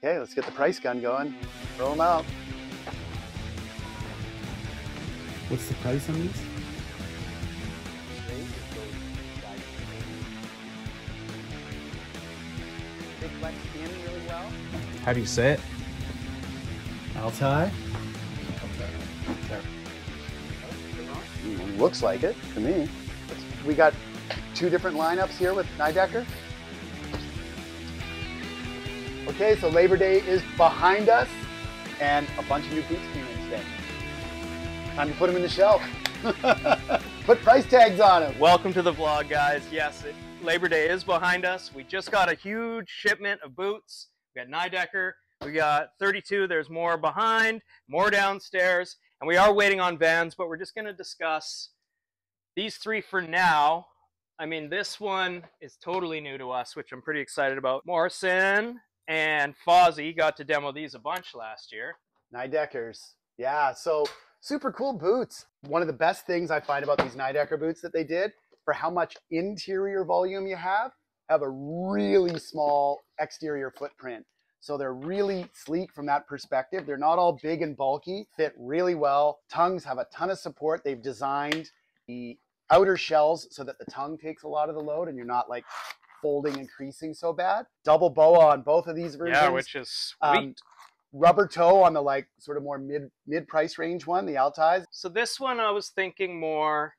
Okay, let's get the price gun going. Throw them out. What's the price on these? They flex in really well. How do you say it? Altai? Looks like it to me. We got two different lineups here with Nidecker. Okay, so Labor Day is behind us and a bunch of new boots came in today. Time to put them in the shelf. Put price tags on them. Welcome to the vlog, guys. Yes, Labor Day is behind us. We just got a huge shipment of boots. We got Nidecker, we got 32, there's more behind, more downstairs, and we are waiting on Vans, but we're just gonna discuss these three for now. I mean, this one is totally new to us, which I'm pretty excited about. Morrison and Fozzie got to demo these a bunch last year. Nideckers. Yeah, so super cool boots. One of the best things I find about these Nidecker boots that they did, for how much interior volume you have a really small exterior footprint. So they're really sleek from that perspective. They're not all big and bulky, fit really well. Tongues have a ton of support. They've designed the outer shells so that the tongue takes a lot of the load and you're not like folding and creasing so bad. Double boa on both of these versions. Yeah, which is sweet. Rubber toe on the like sort of more mid price range one, the Altais. So this one I was thinking more,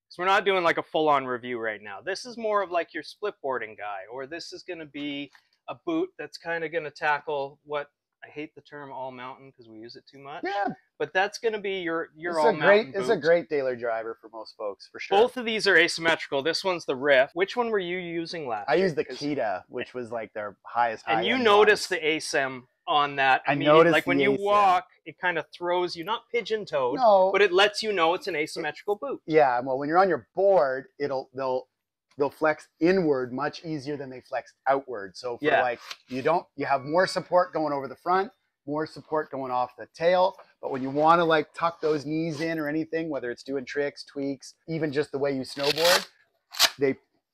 because we're not doing like a full-on review right now. This is more of like your split boarding guy, or this is going to be a boot that's kind of going to tackle what, I hate the term all mountain because we use it too much. Yeah. But that's going to be your all mountain boot. It's a great daily driver for most folks, for sure. Both of these are asymmetrical. This one's the Rift. Which one were you using last year? I used the Kita, which was like their highest high. And you noticed the asym on that. I noticed like when the you asym. walk, it kind of throws you, not pigeon-toed, no, but it lets you know it's an asymmetrical boot. Yeah, well, when you're on your board, they'll flex inward much easier than they flex outward. So for like you have more support going over the front, more support going off the tail. But when you want to like tuck those knees in or anything, whether it's doing tricks, tweaks, even just the way you snowboard,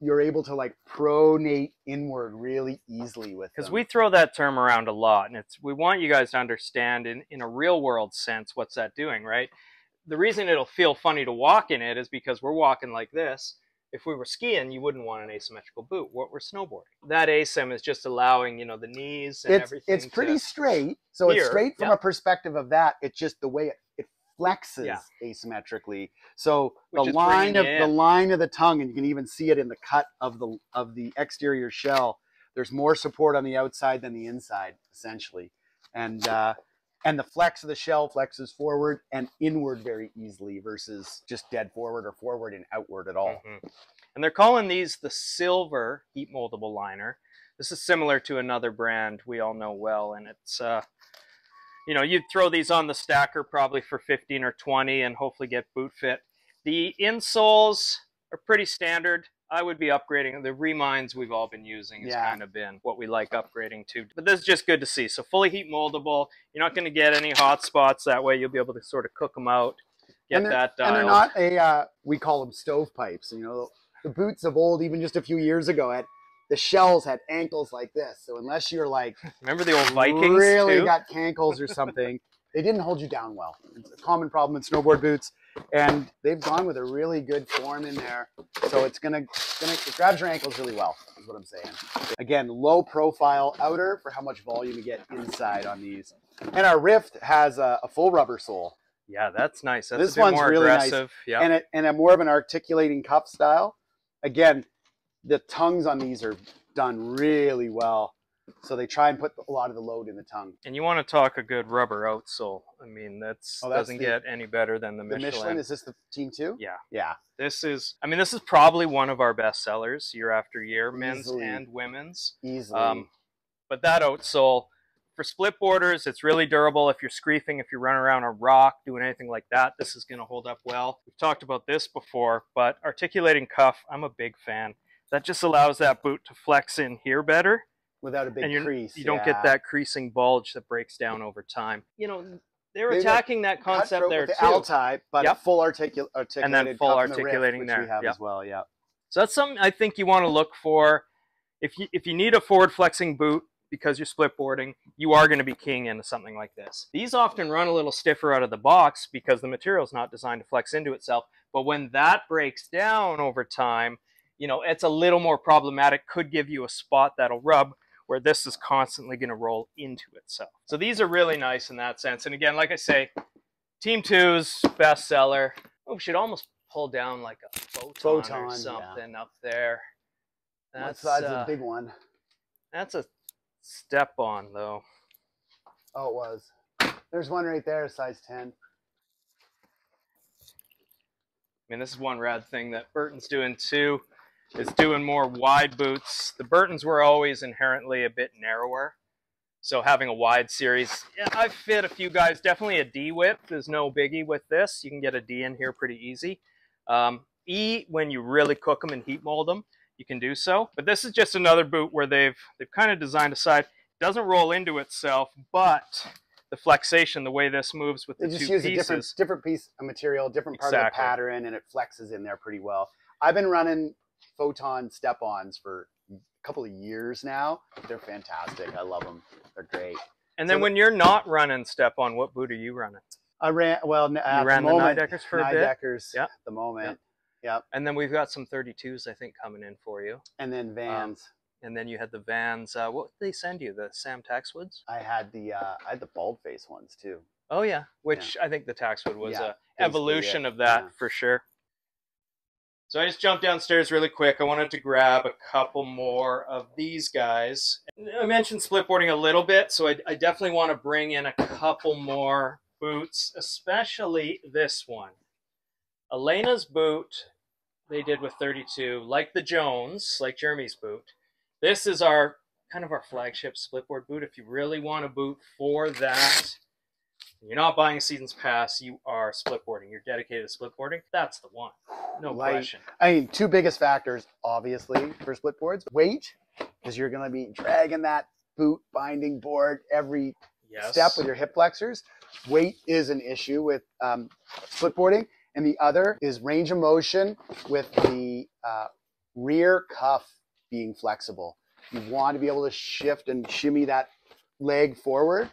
you're able to like pronate inward really easily with them. Because we throw that term around a lot, and we want you guys to understand in a real world sense what's that doing, right? The reason it'll feel funny to walk in it is because we're walking like this. If we were skiing, you wouldn't want an asymmetrical boot. What we're snowboarding. That asym is just allowing, you know, the knees and everything. It's pretty straight. So it's straight from a perspective of that. It's just the way it flexes asymmetrically. So the line of the tongue, and you can even see it in the cut of the exterior shell. There's more support on the outside than the inside, essentially. And the flex of the shell flexes forward and inward very easily versus just dead forward or forward and outward at all. Mm-hmm. And they're calling these the silver heat moldable liner. This is similar to another brand we all know well, and it's you know, you'd throw these on the stacker probably for 15 or 20 and hopefully get boot fit. The insoles are pretty standard. I would be upgrading. The Remines we've all been using has kind of been what we like upgrading to. But this is just good to see. So fully heat moldable. You're not going to get any hot spots. That way you'll be able to sort of cook them out, get that dialed. And they're not we call them stovepipes. You know, the boots of old, even just a few years ago, the shells had ankles like this. So unless you're like, remember the old Vikings really too? Got cankles or something, they didn't hold you down well. It's a common problem in snowboard boots, and they've gone with a really good form in there. So it grabs your ankles really well, is what I'm saying. Again, low profile outer for how much volume you get inside on these. And our Rift has a full rubber sole. Yeah, that's nice. That's this a bit one's more really aggressive. Nice. Yeah, and a more of an articulating cuff style. Again, the tongues on these are done really well. So they try and put a lot of the load in the tongue. And you want to talk a good rubber outsole. I mean, that's doesn't get any better than the Michelin. The Michelin, is this the Team 2? Yeah. Yeah. This is probably one of our best sellers year after year, men's and women's. Easily. But that outsole, for split boarders, it's really durable. If you're screefing, if you're running around a rock, doing anything like that, this is going to hold up well. We've talked about this before, but articulating cuff, I'm a big fan. That just allows that boot to flex in here better. Without a big crease. You don't get that creasing bulge that breaks down over time. You know, they're attacking that concept there with too. The Altai, but full articulated and then full articulating there. Which we have as well, yeah. So that's something I think you want to look for. If you need a forward flexing boot, because you're split boarding, you are going to be keying into something like this. These often run a little stiffer out of the box because the material is not designed to flex into itself. But when that breaks down over time, you know, it's a little more problematic, could give you a spot that'll rub, where this is constantly going to roll into itself. So these are really nice in that sense. And again, like I say, Team 2's bestseller. Oh, we should almost pull down like a photon or something up there. What size is the big one? That's a step-on, though. Oh, it was. There's one right there, size 10. I mean, this is one rad thing that Burton's doing too, is doing more wide boots. The Burtons were always inherently a bit narrower, so having a wide series. Yeah, I've fit a few guys. Definitely a D width is no biggie with this. You can get a D in here pretty easy. E, when you really cook them and heat mold them, you can do so. But this is just another boot where they've kind of designed a side. It doesn't roll into itself, but the flexation, the way this moves with the two pieces. They just use a different piece of material, different part of the pattern, and it flexes in there pretty well. I've been running Photon step-ons for a couple of years now. They're fantastic. I love them. They're great. And then when you're not running step-on, what boot are you running? I ran, well, you ran the Nideckers for a bit? Nideckers at the moment. Yep. And then we've got some 32s, I think, coming in for you. And then Vans. And then you had the Vans. What did they send you? The Sam Taxwoods? I had the BALDFACE ones too. Oh yeah, which I think the Taxwood was a evolution of that for sure. So I just jumped downstairs really quick. I wanted to grab a couple more of these guys. I mentioned splitboarding a little bit, so I definitely want to bring in a couple more boots, especially this one. Elena's boot they did with 32, like the Jones, like Jeremy's boot. This is our kind of our flagship splitboard boot. If you really want a boot for that, you're not buying a season's pass, you are splitboarding. You're dedicated to splitboarding. That's the one. No question. I mean, two biggest factors, obviously, for splitboards. Weight, because you're going to be dragging that boot binding board every step with your hip flexors. Weight is an issue with splitboarding. And the other is range of motion with the rear cuff being flexible. You want to be able to shift and shimmy that leg forward.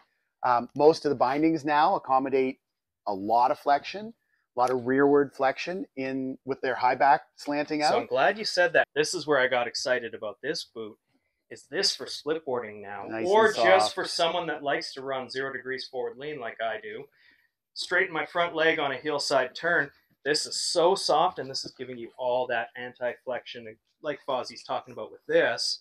Most of the bindings now accommodate a lot of flexion, a lot of rearward flexion in with their high back slanting out. So I'm glad you said that. This is where I got excited about this boot. Is this for splitboarding now? Nice or just for someone that likes to run 0 degrees forward lean like I do? Straighten my front leg on a hillside turn. This is so soft, and this is giving you all that anti-flexion like Fozzie's talking about with this.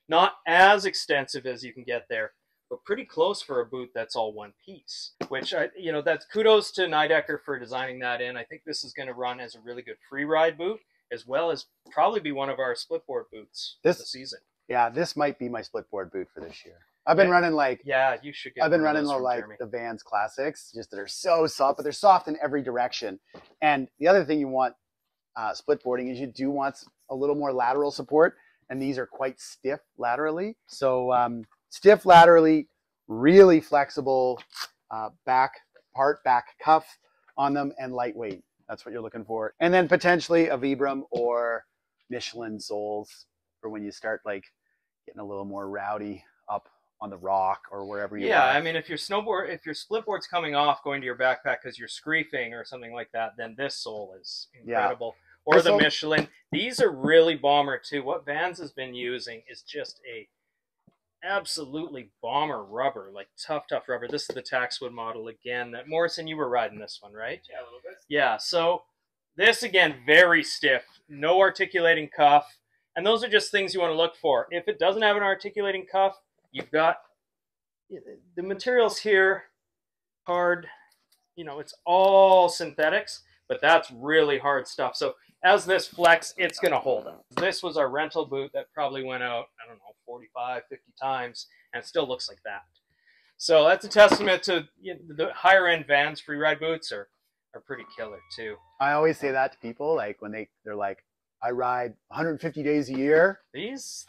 Not as extensive as you can get there, but pretty close for a boot that's all one piece. Which, that's kudos to Nidecker for designing that in. I think this is going to run as a really good free ride boot, as well as probably be one of our splitboard boots this season. Yeah, this might be my splitboard boot for this year. I've been running you should get I've been running the Vans Classics, just that are so soft, but they're soft in every direction. And the other thing you want splitboarding is you do want a little more lateral support, and these are quite stiff laterally. So stiff laterally, really flexible back cuff on them, and lightweight. That's what you're looking for. And then potentially a Vibram or Michelin soles for when you start like getting a little more rowdy up on the rock or wherever you are. Yeah, I mean, if your splitboard's coming off going to your backpack because you're screefing or something like that, then this sole is incredible. Yeah. Or the Michelin. These are really bomber too. What Vans has been using is just a absolutely bomber rubber, like tough rubber. This is the Taxwood model again. That Morrison, you were riding this one, right? Yeah, a little bit. Yeah, so this again, very stiff, no articulating cuff. And those are just things you want to look for. If it doesn't have an articulating cuff, you've got the materials here, hard, it's all synthetics, but that's really hard stuff. So as this flex, it's going to hold it. This was our rental boot that probably went out, 45, 50 times, and it still looks like that. So that's a testament to the higher end Vans freeride boots are pretty killer too. I always say that to people, like when they're like, I ride 150 days a year.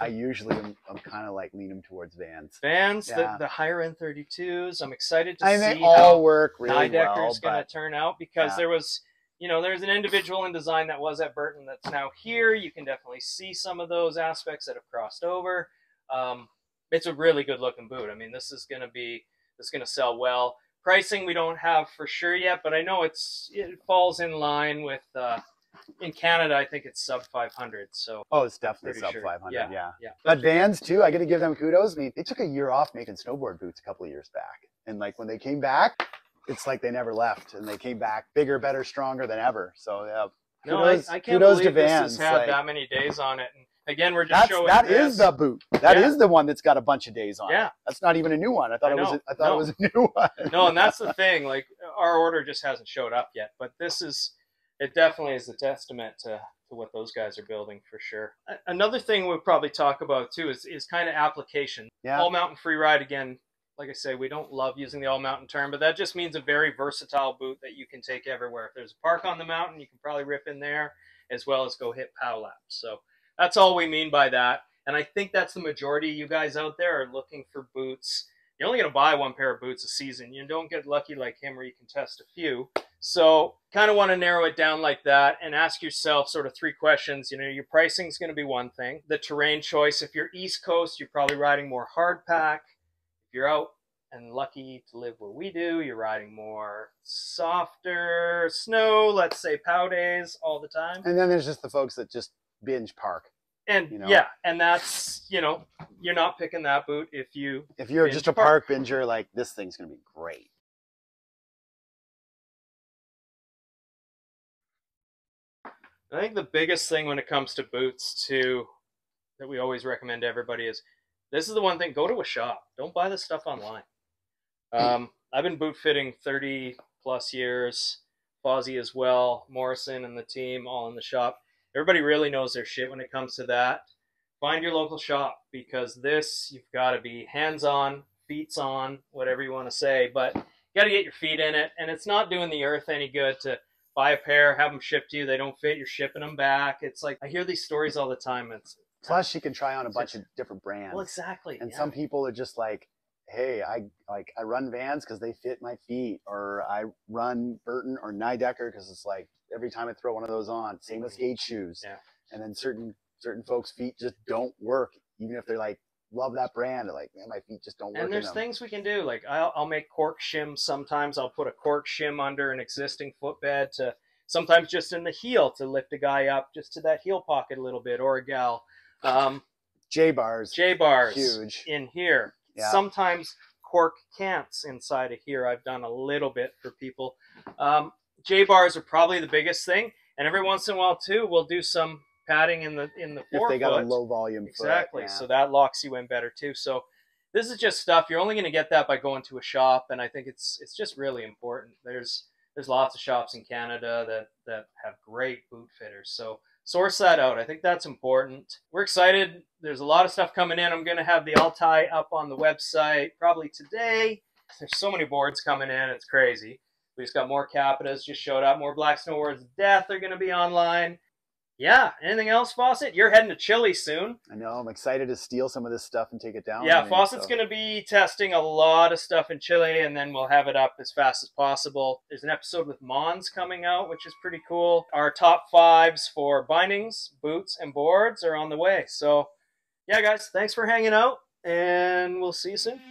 I usually I'm kind of like leaning towards Vans. The higher end 32s. I'm excited to see they all work really Nidecker's going to turn out, because there was, there's an individual in design that was at Burton that's now here. You can definitely see some of those aspects that have crossed over. it's a really good looking boot. I mean, this is going to sell well. Pricing we don't have for sure yet, but I know it falls in line with in Canada. I think it's sub 500. So it's definitely sub sure. 500. Yeah. Yeah. But Vans too, I got to give them kudos. I mean, they took a year off making snowboard boots a couple of years back, and like when they came back, it's like they never left, and they came back bigger, better, stronger than ever. So yeah. Kudos, I can't believe this has had that many days on it. And again, we're just showing that is the boot. That is the one that's got a bunch of days on it. That's not even a new one. I thought it was a new one. No, and that's the thing. Like our order just hasn't showed up yet, but it definitely is a testament to what those guys are building for sure. Another thing we'll probably talk about too is kind of application. All mountain free ride again. Like I say, we don't love using the all mountain term, but that just means a very versatile boot that you can take everywhere. If there's a park on the mountain, you can probably rip in there as well as go hit pow laps. So that's all we mean by that. And I think that's the majority of you guys out there are looking for boots. You're only going to buy one pair of boots a season. You don't get lucky like him where you can test a few. So kind of want to narrow it down like that and ask yourself sort of 3 questions. You know, your pricing is going to be one thing. The terrain choice, if you're East Coast, you're probably riding more hard pack. If you're out and lucky to live where we do, you're riding more softer snow, let's say pow days all the time. And then there's just the folks that just binge park. And yeah, and that's, you know, you're not picking that boot if you're just a park binger, like this thing's going to be great. I think the biggest thing when it comes to boots too, that we always recommend to everybody is, this is the one thing, go to a shop. Don't buy this stuff online. I've been boot fitting 30 plus years, Fozzie as well, Morrison and the team all in the shop. Everybody really knows their shit when it comes to that. Find your local shop, because this, you've got to be hands-on, feet-on, whatever you want to say, but you got to get your feet in it, and it's not doing the earth any good to buy a pair, have them shipped to you, they don't fit, you're shipping them back. It's like, I hear these stories all the time. Plus, you can try on a bunch of different brands. Well, exactly. And some people are just like, hey, I run Vans because they fit my feet, or I run Burton or Nidecker because it's like every time I throw one of those on. Same with skate shoes. Yeah. And then certain folks' feet just don't work, even if they're like, love that brand. They're like, man, my feet just don't work. And there's things we can do. Like I'll make cork shims sometimes. I'll put a cork shim under an existing footbed to sometimes just in the heel to lift a guy up just to that heel pocket a little bit, or a gal. J-bars. Huge. In here. Yeah. Sometimes cork cants inside of here. I've done a little bit for people. J-bars are probably the biggest thing. And every once in a while too, we'll do some padding in the forefoot. If they got a low volume foot. Exactly. Yeah. So that locks you in better too. So this is just stuff. You're only going to get that by going to a shop. And I think it's just really important. There's lots of shops in Canada that have great boot fitters. So source that out. I think that's important. We're excited. There's a lot of stuff coming in. I'm going to have the Altai up on the website probably today. There's so many boards coming in. It's crazy. We just got more Capitas just showed up. More Black Snowboards Death are going to be online. Yeah. Anything else, Fawcett? You're heading to Chile soon. I know. I'm excited to steal some of this stuff and take it down. Yeah, Fawcett's going to be testing a lot of stuff in Chile, and then we'll have it up as fast as possible. There's an episode with Mons coming out, which is pretty cool. Our top 5s for bindings, boots, and boards are on the way. So, yeah, guys, thanks for hanging out, and we'll see you soon.